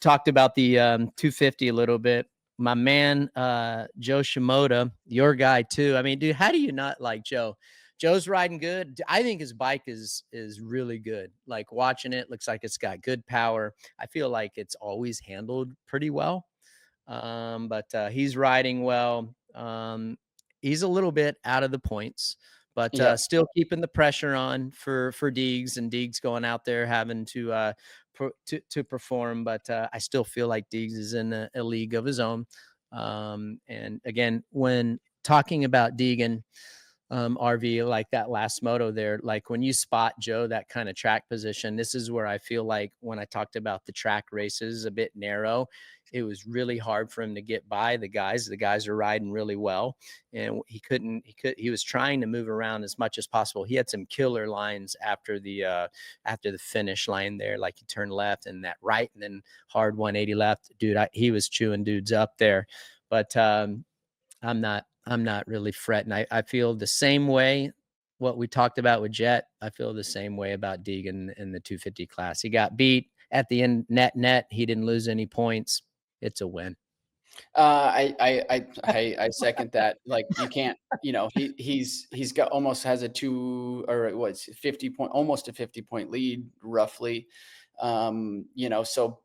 talked about the 250 a little bit. My man, Jo Shimoda, your guy too. I mean, dude, how do you not like Joe? Joe's riding good. I think his bike is really good. Like watching it, looks like it's got good power. I feel like it's always handled pretty well. But he's riding well. He's a little bit out of the points, but still keeping the pressure on for Deegs, and Deegs going out there having to perform. But I still feel like Deegs is in a league of his own. And again, when talking about Deegan, RV, like that last moto there, like when you spot Joe, that kind of track position, this is where I feel like when I talked about the track races a bit narrow, it was really hard for him to get by the guys. The guys are riding really well, and he was trying to move around as much as possible. He had some killer lines after the finish line there, like he turned left and that right, and then hard 180 left. Dude, he was chewing dudes up there. But I'm not really fretting. I feel the same way what we talked about with Jet. I feel the same way about Deegan in the 250 class. He got beat at the end net. He didn't lose any points. It's a win. I second that. Like, you can't, he's got almost has a 50 point, almost a 50-point lead roughly. So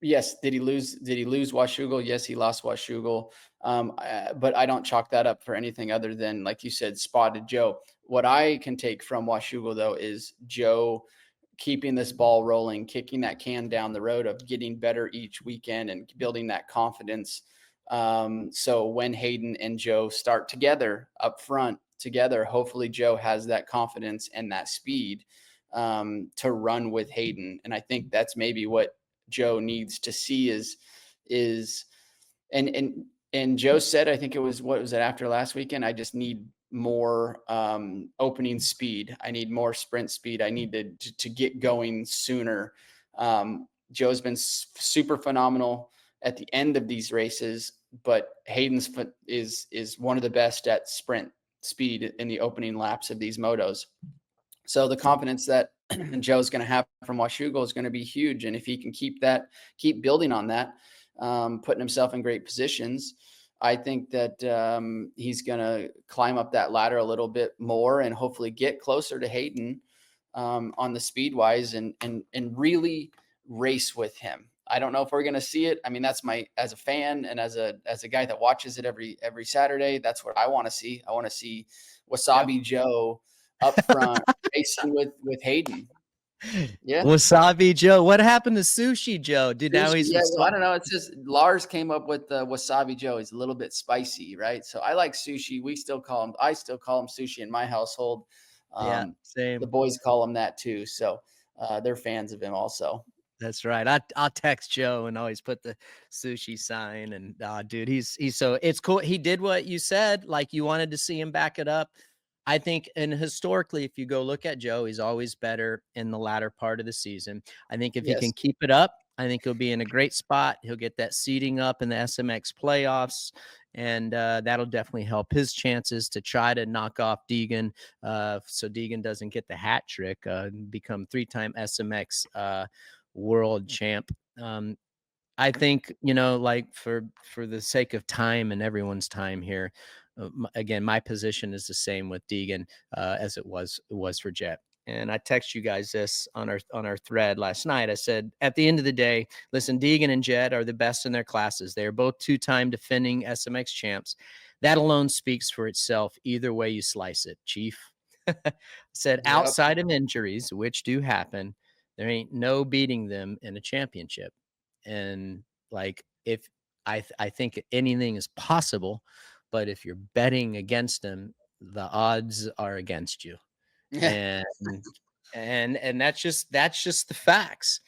yes, did he lose Washougal? Yes, he lost Washougal. But I don't chalk that up for anything other than, like you said, spotted Joe. What I can take from Washougal though is Joe keeping this ball rolling, kicking that can down the road of getting better each weekend and building that confidence. So when Haiden and Joe start together up front together, hopefully Joe has that confidence and that speed to run with Haiden. And I think that's maybe what Joe needs to see and Joe said, I think it was, what was it, after last weekend, I just need more opening speed. I need more sprint speed. I need to get going sooner. Joe's been super phenomenal at the end of these races, but Hayden's is one of the best at sprint speed in the opening laps of these motos. So the confidence that Joe's going to have from Washougal is going to be huge. And if he can keep building on that, putting himself in great positions, I think that he's going to climb up that ladder a little bit more and hopefully get closer to Haiden on the speed wise and really race with him. I don't know if we're going to see it. I mean, that's as a fan and as a guy that watches it every Saturday, that's what I want to see. I want to see Wasabi Joe up front racing with Haiden. Yeah. Wasabi Joe. What happened to Sushi Joe? Dude, now he's I don't know. It's just Lars came up with Wasabi Joe. He's a little bit spicy, right? So I like Sushi. I still call him Sushi in my household. Same. The boys call him that too. So they're fans of him also. That's right. I'll text Joe and always put the sushi sign. And dude, he's so, it's cool. He did what you said, like you wanted to see him back it up. I think, and historically, if you go look at Joe, he's always better in the latter part of the season. I think if he can keep it up, I think he'll be in a great spot. He'll get that seeding up in the SMX playoffs, and that'll definitely help his chances to try to knock off Deegan, so Deegan doesn't get the hat trick, become 3-time SMX world champ. I think, like for the sake of time and everyone's time here, again, my position is the same with Deegan as it was for Jet. And I text you guys this on our thread last night. I said, at the end of the day, listen, Deegan and Jet are the best in their classes. They are both 2-time defending SMX champs. That alone speaks for itself either way you slice it, Chief. I said, outside of injuries, which do happen, there ain't no beating them in a championship. And like, if I think anything is possible, but if you're betting against them, the odds are against you. And that's just the facts.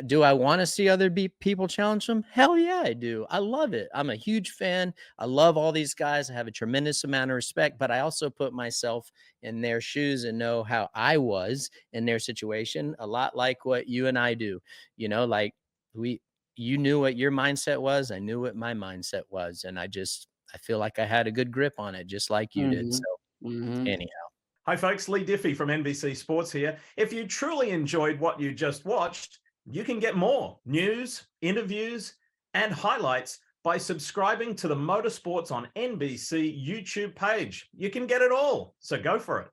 Do I want to see other people challenge them? Hell yeah, I do. I love it. I'm a huge fan. I love all these guys. I have a tremendous amount of respect, but I also put myself in their shoes and know how I was in their situation, a lot like what you and I do. Like you knew what your mindset was. I knew what my mindset was. And I feel like I had a good grip on it, just like you did. So anyhow. Hi, folks. Lee Diffie from NBC Sports here. If you truly enjoyed what you just watched, You can get more news, interviews, and highlights by subscribing to the Motorsports on NBC YouTube page. You can get it all, so go for it.